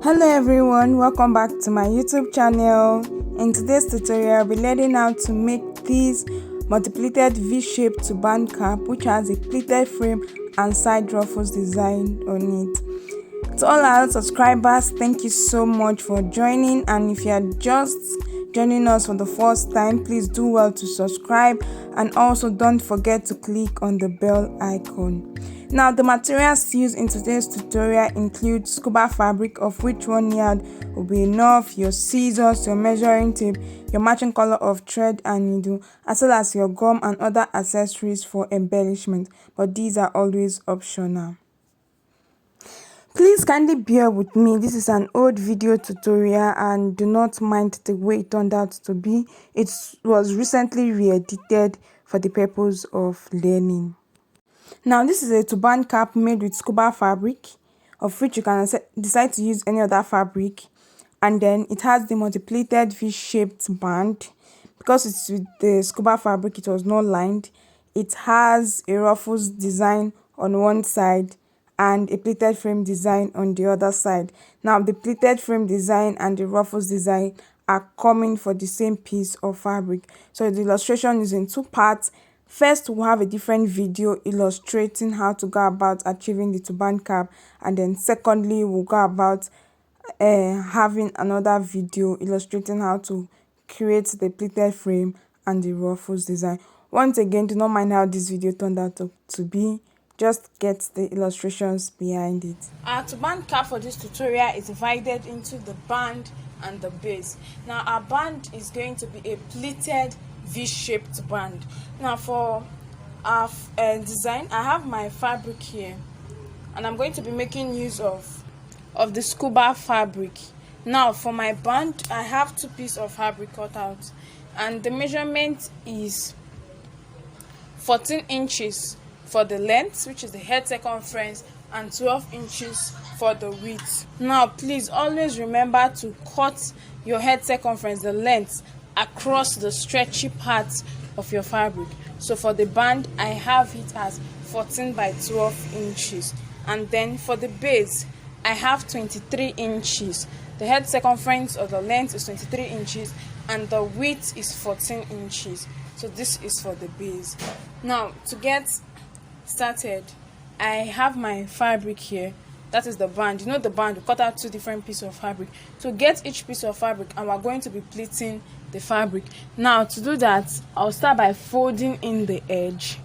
Hello everyone, welcome back to my YouTube channel. In today's tutorial, I'll be learning how to make this multi-pleated V-shaped turban cap which has a pleated frame and side ruffles design on it. To all our subscribers, thank you so much for joining, and if you are just joining us for the first time, please do well to subscribe and also don't forget to click on the bell icon. Now, the materials used in today's tutorial include scuba fabric, of which 1 yard will be enough, your scissors, your measuring tape, your matching color of thread and needle, as well as your gum and other accessories for embellishment, but these are always optional. Please kindly bear with me, this is an old video tutorial and do not mind the way it turned out to be. It was recently re-edited for the purpose of learning. Now, this is a turban cap made with scuba fabric, of which you can decide to use any other fabric, and then it has the multi-pleated V-shaped band. Because it's with the scuba fabric, it was not lined. It has a ruffles design on one side and a pleated frame design on the other side. Now, the pleated frame design and the ruffles design are coming for the same piece of fabric. So the illustration is in two parts. First, we'll have a different video illustrating how to go about achieving the turban cap, and then secondly, we'll go about having another video illustrating how to create the pleated frame and the ruffles design. Once again, do not mind how this video turned out to be, just get the illustrations behind it. Our turban cap for this tutorial is divided into the band and the base. Now, our band is going to be a pleated V-shaped band. Now, for our design, I have my fabric here, and I'm going to be making use of the scuba fabric. Now, for my band, I have 2 pieces of fabric cut out, and the measurement is 14 inches for the length, which is the head circumference, and 12 inches for the width. Now, please always remember to cut your head circumference, the length, across the stretchy parts of your fabric. So for the band, I have it as 14 by 12 inches, and then for the base, I have 23 inches. The head circumference or the length is 23 inches and the width is 14 inches. So this is for the base. Now, to get started, I have my fabric here. That is the band. You know the band, we cut out 2 different pieces of fabric. To get each piece of fabric, and we're going to be pleating the fabric. Now, to do that, I'll start by folding in the edge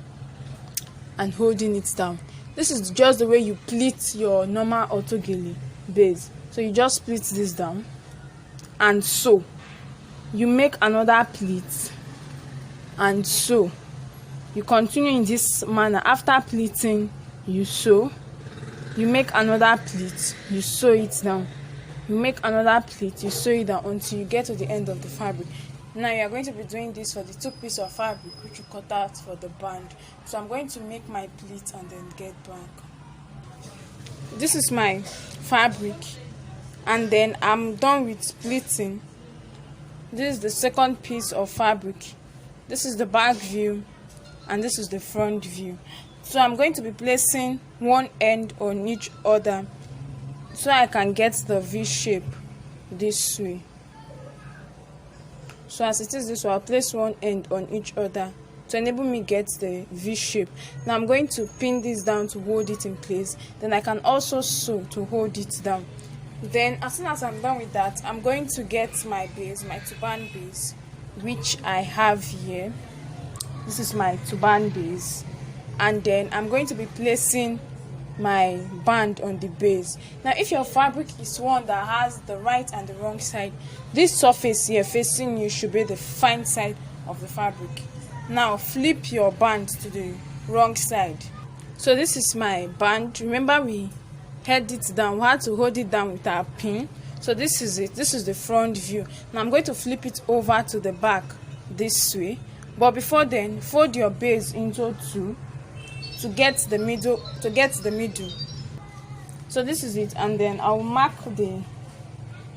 and holding it down. This is just the way you pleat your normal ortogele base. So you just pleat this down and sew. You make another pleat and sew. You continue in this manner. After pleating, you sew. You make another pleat, you sew it down. You make another pleat, you sew it down until you get to the end of the fabric. Now you are going to be doing this for the 2 pieces of fabric which you cut out for the band. So I'm going to make my pleat and then get back. This is my fabric, and then I'm done with pleating. This is the second piece of fabric. This is the back view and this is the front view. So I'm going to be placing one end on each other so I can get the V shape this way. So as it is this way, I'll place one end on each other to enable me get the V shape. Now I'm going to pin this down to hold it in place. Then I can also sew to hold it down. Then as soon as I'm done with that, I'm going to get my base, my turban base, which I have here. This is my turban base. And then I'm going to be placing my band on the base. Now, if your fabric is one that has the right and the wrong side, this surface here facing you should be the fine side of the fabric. Now, flip your band to the wrong side. So this is my band. Remember, we held it down. We had to hold it down with our pin. So this is it. This is the front view. Now I'm going to flip it over to the back this way. But before then, fold your base into 2 to get the middle. So this is it, and then I'll mark the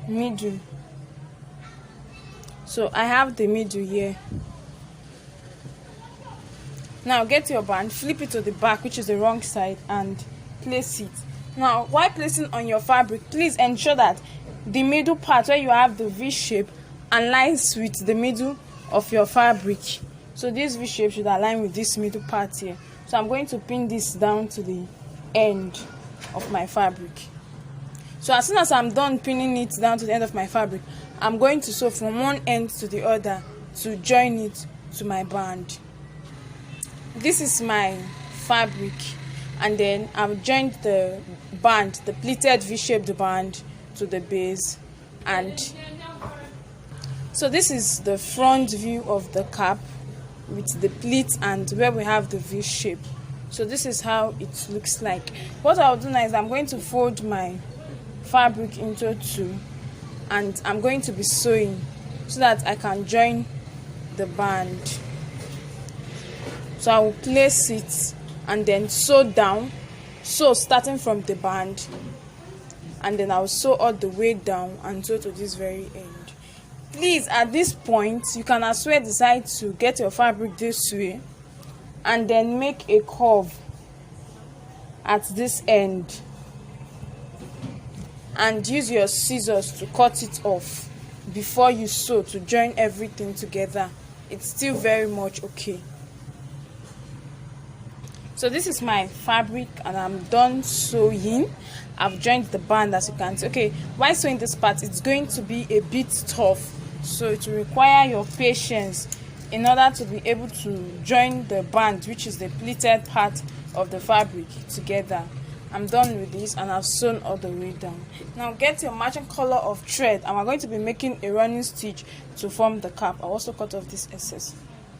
middle. So I have the middle here. Now get your band, flip it to the back, which is the wrong side, and place it. Now, while placing on your fabric, please ensure that the middle part where you have the V shape aligns with the middle of your fabric. So this V shape should align with this middle part here. So I'm going to pin this down to the end of my fabric. So as soon as I'm done pinning it down to the end of my fabric, I'm going to sew from one end to the other to join it to my band. This is my fabric, and then I've joined the band, the pleated V-shaped band, to the base. And so this is the front view of the cap with the pleats and where we have the V shape. So this is how it looks like. What I'll do now is I'm going to fold my fabric into two, and I'm going to be sewing so that I can join the band. So I will place it and then sew down, sew starting from the band, and then I'll sew all the way down and sew to this very end. Please, at this point, you can as well decide to get your fabric this way and then make a curve at this end and use your scissors to cut it off before you sew to join everything together. It's still very much okay. So this is my fabric and I'm done sewing. I've joined the band, as you can see. Okay, while sewing this part, it's going to be a bit tough, so it will require your patience in order to be able to join the band, which is the pleated part of the fabric, together. I'm done with this and I've sewn all the way down. Now get your matching color of thread, and we're going to be making a running stitch to form the cap. I'll also cut off this excess.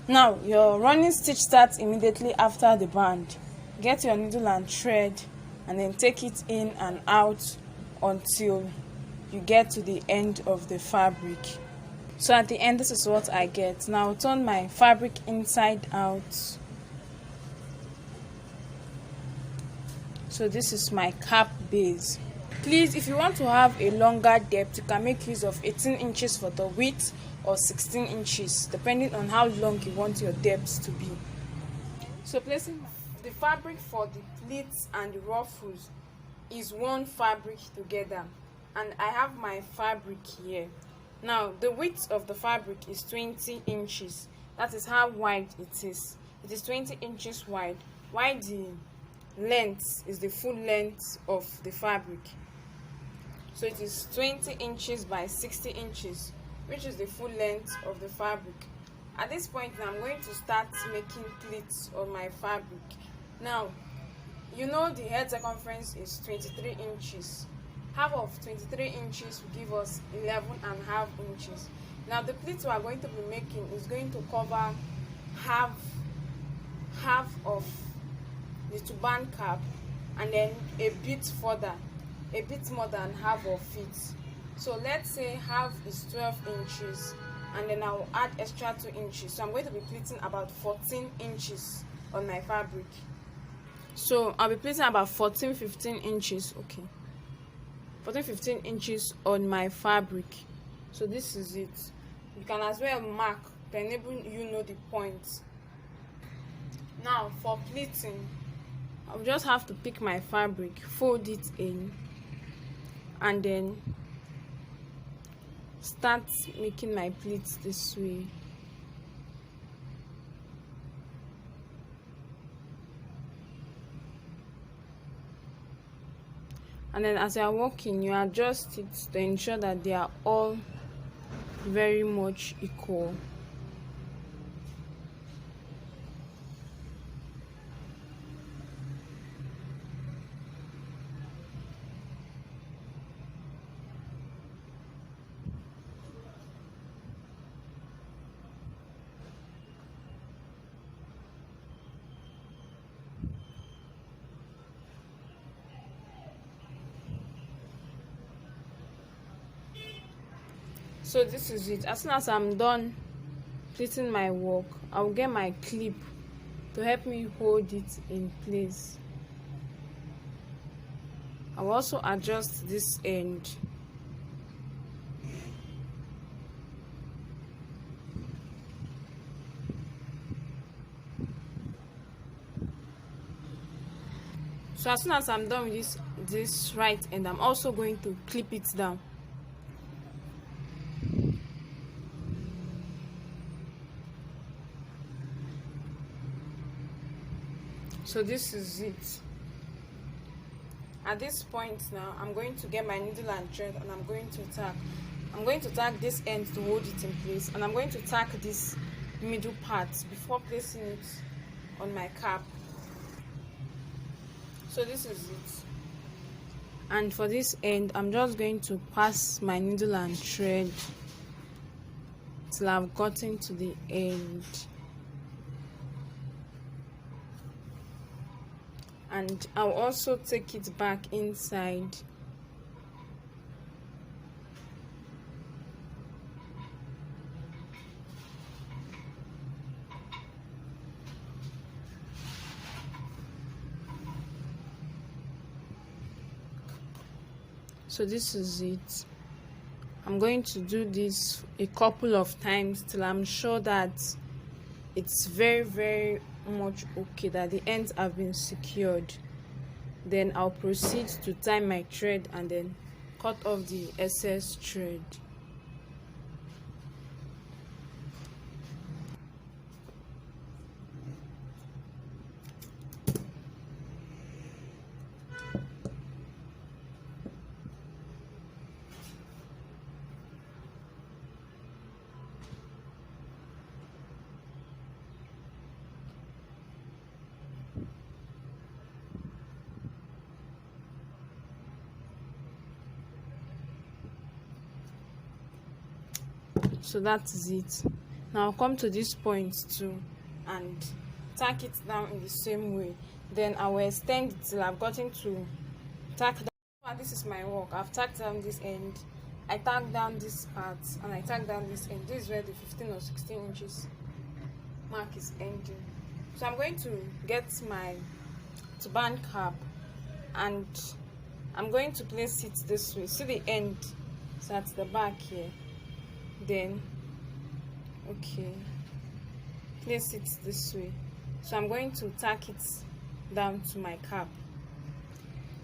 Now your running stitch starts immediately after the band. Get your needle and thread and then take it in and out until you get to the end of the fabric. So at the end, this is what I get. Now I'll turn my fabric inside out. So this is my cap base. Please, if you want to have a longer depth, you can make use of 18 inches for the width or 16 inches, depending on how long you want your depth to be. So placing the fabric for the pleats and the ruffles is one fabric together, and I have my fabric here. Now the width of the fabric is 20 inches. That is how wide it is. It is 20 inches wide, while the length is the full length of the fabric. So it is 20 inches by 60 inches, which is the full length of the fabric. At this point now, I'm going to start making pleats on my fabric. Now, you know the head circumference is 23 inches. Half of 23 inches will give us 11.5 inches. Now the pleats we are going to be making is going to cover half of the turban cap, and then a bit further, a bit more than half of it. So let's say half is 12 inches, and then I will add extra 2 inches. So I'm going to be pleating about 14 inches on my fabric. So I'll be pleating about 14-15 inches. Okay, 14-15 inches on my fabric. So this is it. You can as well mark to enable you know the points. Now for pleating, I'll just have to pick my fabric, fold it in, and then start making my pleats this way. And then as you are working, you adjust it to ensure that they are all very much equal. So this is it. As soon as I'm done pleating my work, I'll get my clip to help me hold it in place. I'll also adjust this end. So as soon as I'm done with this right end, I'm also going to clip it down. So this is it. At this point now, I'm going to get my needle and thread, and I'm going to tack this end to hold it in place, and I'm going to tack this middle part before placing it on my cap. So this is it. And for this end, I'm just going to pass my needle and thread till I've gotten to the end. And I'll also take it back inside. So this is it. I'm going to do this a couple of times till I'm sure that it's very much okay, that the ends have been secured. Then I'll proceed to tie my thread and then cut off the excess thread. So that is it. Now I'll come to this point too and tack it down in the same way. Then I will extend it till I've gotten to tack down. And this is my work. I've tacked down this end, I tack down this part, and I tack down this end. This is where the 15 or 16 inches mark is ending. So I'm going to get my turban cap and I'm going to place it this way. See the end is at the back here. Then place it this way. So I'm going to tack it down to my cap.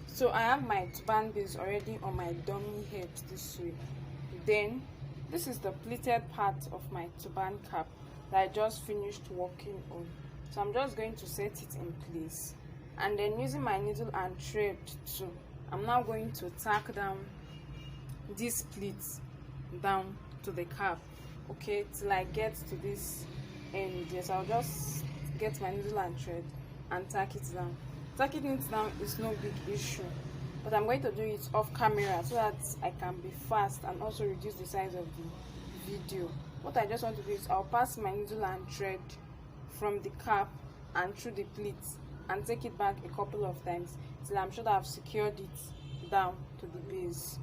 So I have my turban base already on my dummy head this way. Then this is the pleated part of my turban cap that I just finished working on. So I'm just going to set it in place, and then using my needle and thread too, I'm now going to tack down these pleats down to the cap, okay, till I get to this end. Yes, I'll just get my needle and thread and tack it down. Tacking it down is no big issue, but I'm going to do it off camera so that I can be fast and also reduce the size of the video. What I just want to do is I'll pass my needle and thread from the cap and through the pleats and take it back a couple of times till I'm sure that I've secured it down to the base.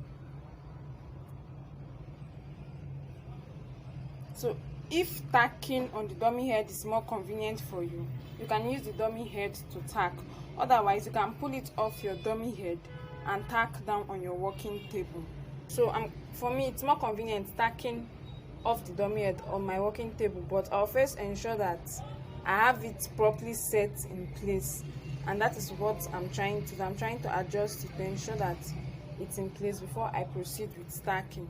So if tacking on the dummy head is more convenient for you, you can use the dummy head to tack. Otherwise, you can pull it off your dummy head and tack down on your working table. So for me, it's more convenient tacking off the dummy head on my working table, but I'll first ensure that I have it properly set in place, and that is what I'm trying to do. I'm trying to adjust it to ensure that it's in place before I proceed with stacking.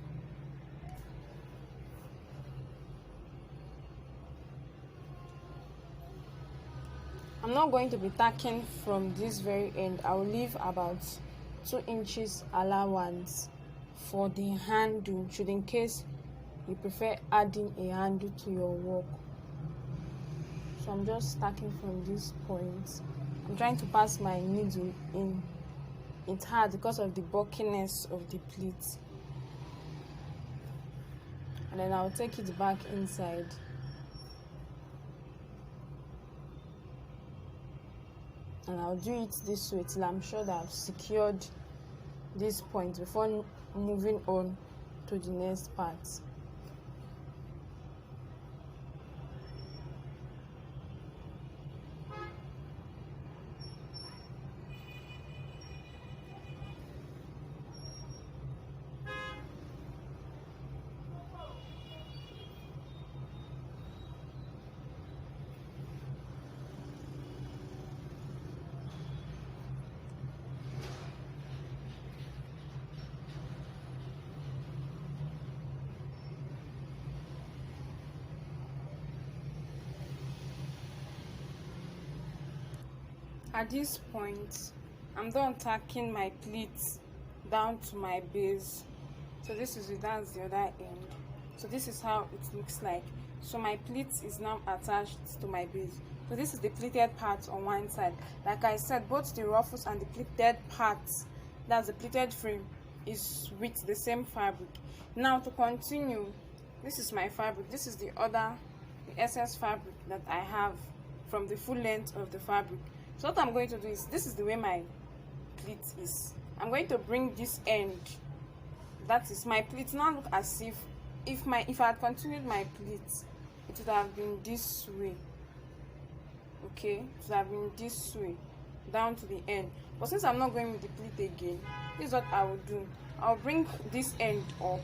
I'm not going to be tacking from this very end. I will leave about 2 inches allowance for the handle, should in case you prefer adding a handle to your work. So I'm just tacking from this point. I'm trying to pass my needle in. It's hard because of the bulkiness of the pleat. And then I'll take it back inside. And I'll do it this way till I'm sure that I've secured this point before moving on to the next part. At this point, I'm done tacking my pleats down to my base. So this is it, that's the other end. So this is how it looks like. So my pleat is now attached to my base. So this is the pleated part on one side. Like I said, both the ruffles and the pleated parts, that's the pleated frame, is with the same fabric. Now to continue, this is my fabric. This is the excess fabric that I have from the full length of the fabric. So what I'm going to do is, this is the way my pleat is. I'm going to bring this end, that is my pleat, now look as if I had continued my pleat, it would have been this way. Okay, it would have been this way down to the end. But since I'm not going with the pleat again, this is what I will do. I'll bring this end up,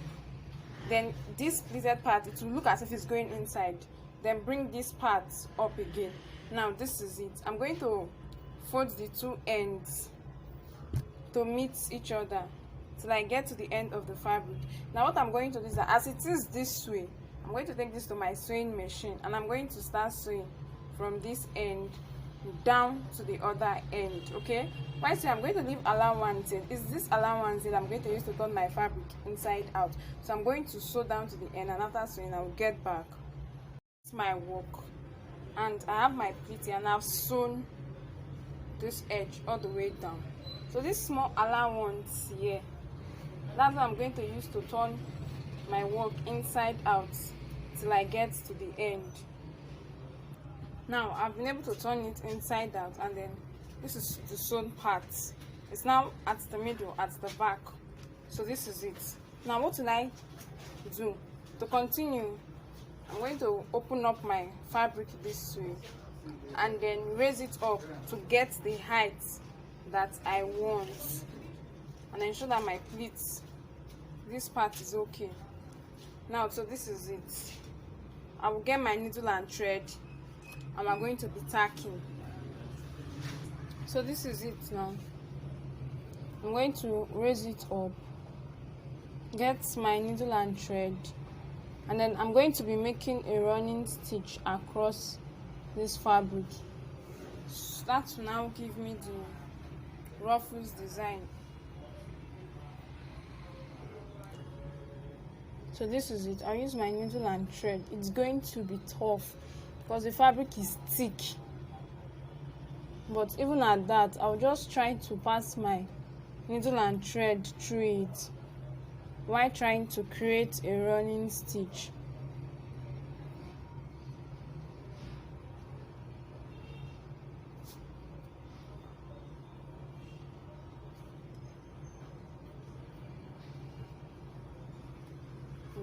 then this pleated part, it will look as if it's going inside, then bring this part up again. Now this is it. I'm going to fold the two ends to meet each other till I get to the end of the fabric. Now what I'm going to do is that, as it is this way, I'm going to take this to my sewing machine and I'm going to start sewing from this end down to the other end. Okay, why say I'm going to leave allowance in is this allowance that I'm going to use to turn my fabric inside out. So I'm going to sew down to the end, and after sewing I will get back. It's my work, and I have my pleat and I've sewn this edge all the way down. So this small allowance here, that's what I'm going to use to turn my work inside out till I get to the end. Now I've been able to turn it inside out, and then this is the sewn part. It's now at the middle, at the back. So this is it. Now what will I do to continue? I'm going to open up my fabric this way and then raise it up to get the height that I want, and ensure that my pleats, this part is okay. Now, so this is it. I will get my needle and thread, and I'm going to be tacking. So this is it now. I'm going to raise it up, get my needle and thread, and then I'm going to be making a running stitch across this fabric. So that will now give me the ruffles design. So this is it. I'll use my needle and thread. It's going to be tough because the fabric is thick, but even at that, I'll just try to pass my needle and thread through it while trying to create a running stitch.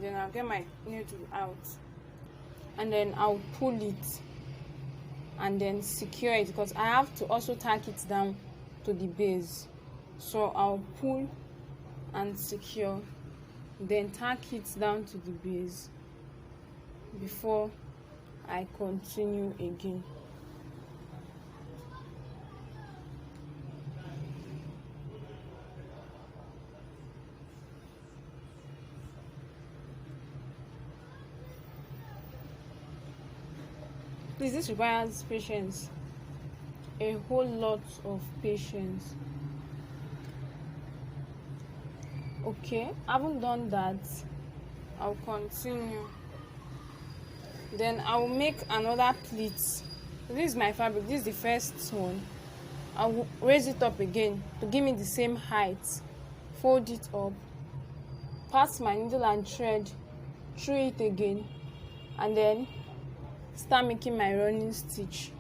Then I'll get my needle out, and then I'll pull it and then secure it, because I have to also tack it down to the base. So I'll pull and secure, then tack it down to the base before I continue again. Please, this requires patience, a whole lot of patience. Okay, I haven't done that. I'll continue. Then I will make another pleat. This is my fabric. This is the first one. I will raise it up again to give me the same height. Fold it up, pass my needle and thread through it again, and then start making my running stitch.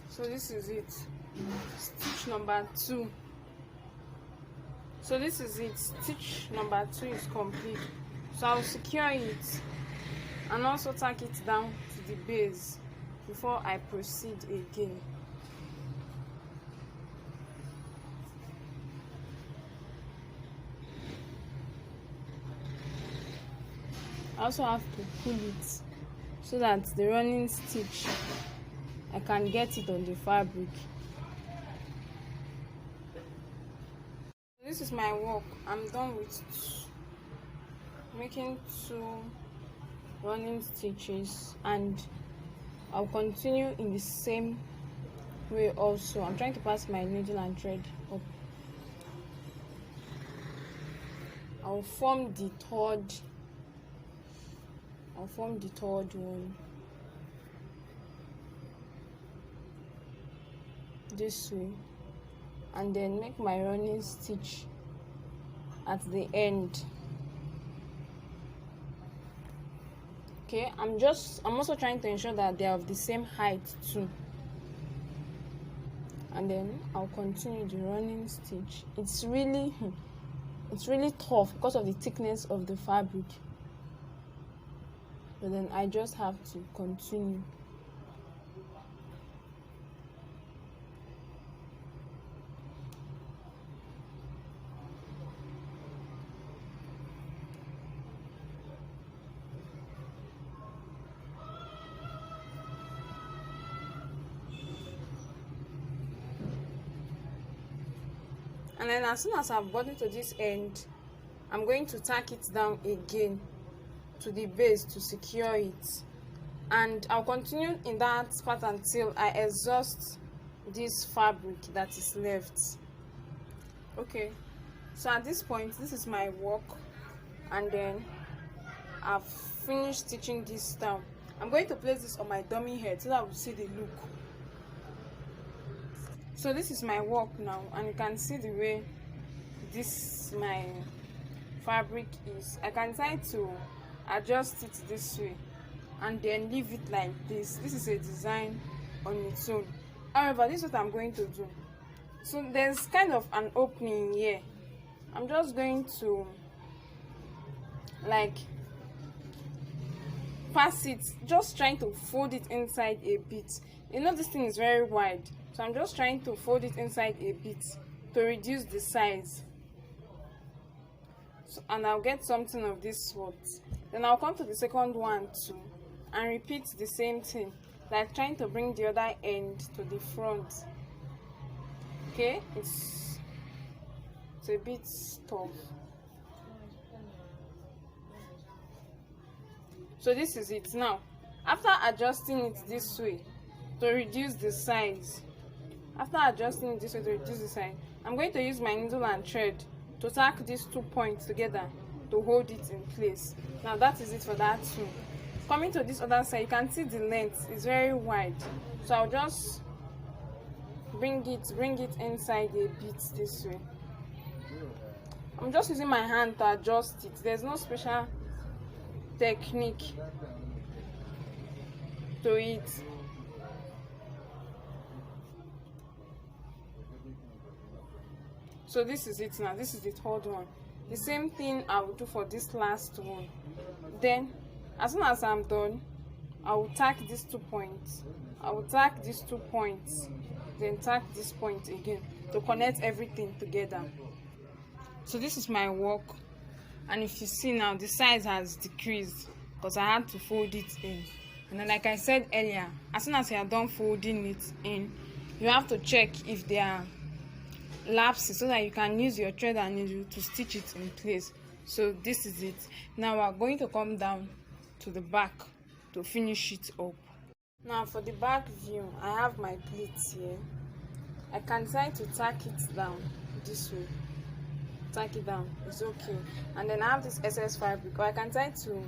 So this is it, stitch number 2. So this is it. Stitch number 2 is complete. So I'll secure it and also tack it down to the base before I proceed again. I also have to pull it so that the running stitch, I can get it on the fabric. This is my work. I'm done with making 2 running stitches, and I'll continue in the same way also. I'm trying to pass my needle and thread up. I'll form the third one this way, and then make my running stitch at the end. Okay, I'm also trying to ensure that they are of the same height too, and then I'll continue the running stitch. It's really tough because of the thickness of the fabric, but then I just have to continue. And then as soon as I've gotten to this end, I'm going to tack it down again to the base to secure it, and I'll continue in that pattern until I exhaust this fabric that is left. Okay, so at this point, this is my work, and then I've finished stitching this down. I'm going to place this on my dummy head so that we'll see the look. So this is my work now, and you can see the way my fabric is. I can try to adjust it this way and then leave it like this. This is a design on its own. However, this is what I'm going to do. So there's kind of an opening here. I'm just going to like pass it, just trying to fold it inside a bit. You know, this thing is very wide, so I'm just trying to fold it inside a bit to reduce the size. So, and I'll get something of this sort. Then I'll come to the second one too and repeat the same thing, like trying to bring the other end to the front. Okay, it's a bit tough. So this is it now. After adjusting it this way to reduce the size, I'm going to use my needle and thread to tack these 2 points together to hold it in place. Now that is it for that too. Coming to this other side, you can see the length is very wide, so I'll just bring it inside a bit this way. I'm just using my hand to adjust it. There's no special technique to it. So this is it now. This is the third one. The same thing I will do for this last one. Then as soon as I'm done, I will tack these 2 points. Then tack this point again to connect everything together. So this is my work, and if you see now, the size has decreased because I had to fold it in. And then, like I said earlier, as soon as you are done folding it in, you have to check if there are lapses so that you can use your thread and needle to stitch it in place. So this is it. Now we are going to come down to the back to finish it up. Now for the back view, I have my pleats here. I can try to tack it down this way. Tack it down, it's okay. And then I have this excess fabric, or I can try to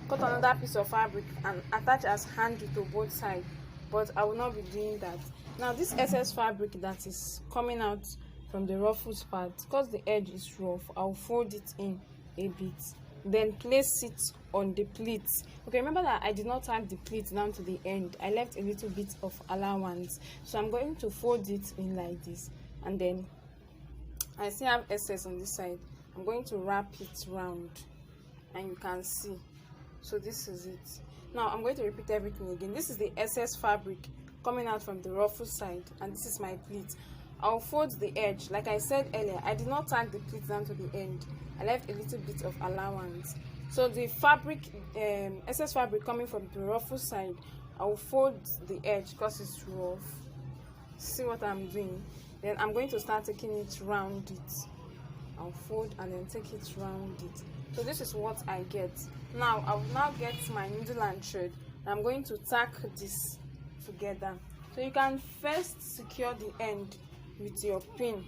cut another piece of fabric and attach as handle to both sides, but I will not be doing that. Now this excess fabric that is coming out from the ruffles part, because the edge is rough, I'll fold it in a bit, then place it on the pleats. Okay, remember that I did not tack the pleats down to the end. I left a little bit of allowance, so I'm going to fold it in like this and then I still have excess on this side. I'm going to wrap it round, and you can see. So this is it. Now I'm going to repeat everything again. This is the excess fabric coming out from the ruffle side, and this is my pleat. I'll fold the edge. Like I said earlier, I did not tag the pleat down to the end. I left a little bit of allowance. So the fabric, excess fabric coming from the ruffle side, I'll fold the edge because it's rough. See what I'm doing? Then I'm going to start taking it round it. I'll fold and then take it round it. So this is what I get. Now I will now get my needle and thread, and I'm going to tack this together. So you can first secure the end with your pin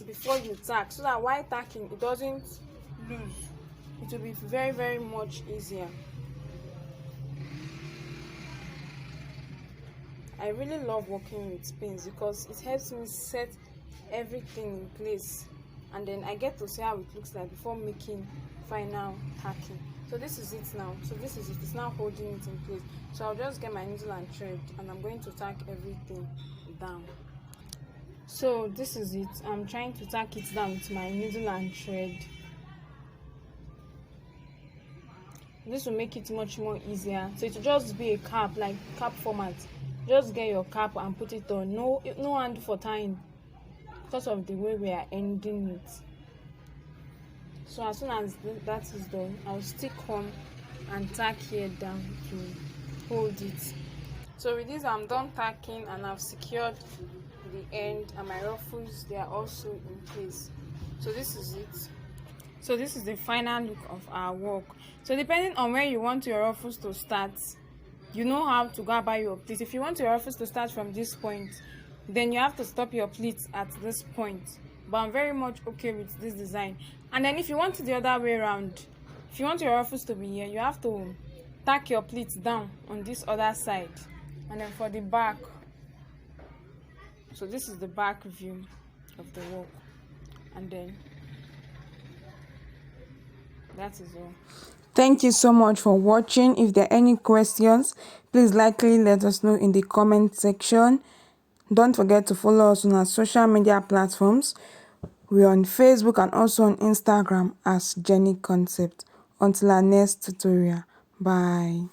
before you tack, so that while tacking it doesn't loose. It will be very much easier. I really love working with pins because it helps me set everything in place, and then I get to see how it looks like before making final tacking. So this is it now. So this is it. It's now holding it in place. So I'll just get my needle and thread, and I'm going to tack everything down. So this is it. I'm trying to tack it down with my needle and thread. This will make it much more easier. So it will just be a cap, like cap format. Just get your cap and put it on. No handle for tying because of the way we are ending it. So as soon as that is done, I'll stick on and tack here down to hold it. So with this, I'm done tacking, and I've secured the end, and my ruffles, they are also in place. So this is it. So this is the final look of our work. So depending on where you want your ruffles to start, you know how to go about your pleats. If you want your ruffles to start from this point, then you have to stop your pleats at this point. But I'm very much okay with this design. And then if you want it the other way around, if you want your ruffles to be here, you have to tack your pleats down on this other side. And then for the back, so this is the back view of the work, and then that is all. Thank you so much for watching. If there are any questions, please likely let us know in the comment section. Don't forget to follow us on our social media platforms. We're on Facebook and also on Instagram as Jenny Concept. Until our next tutorial, bye.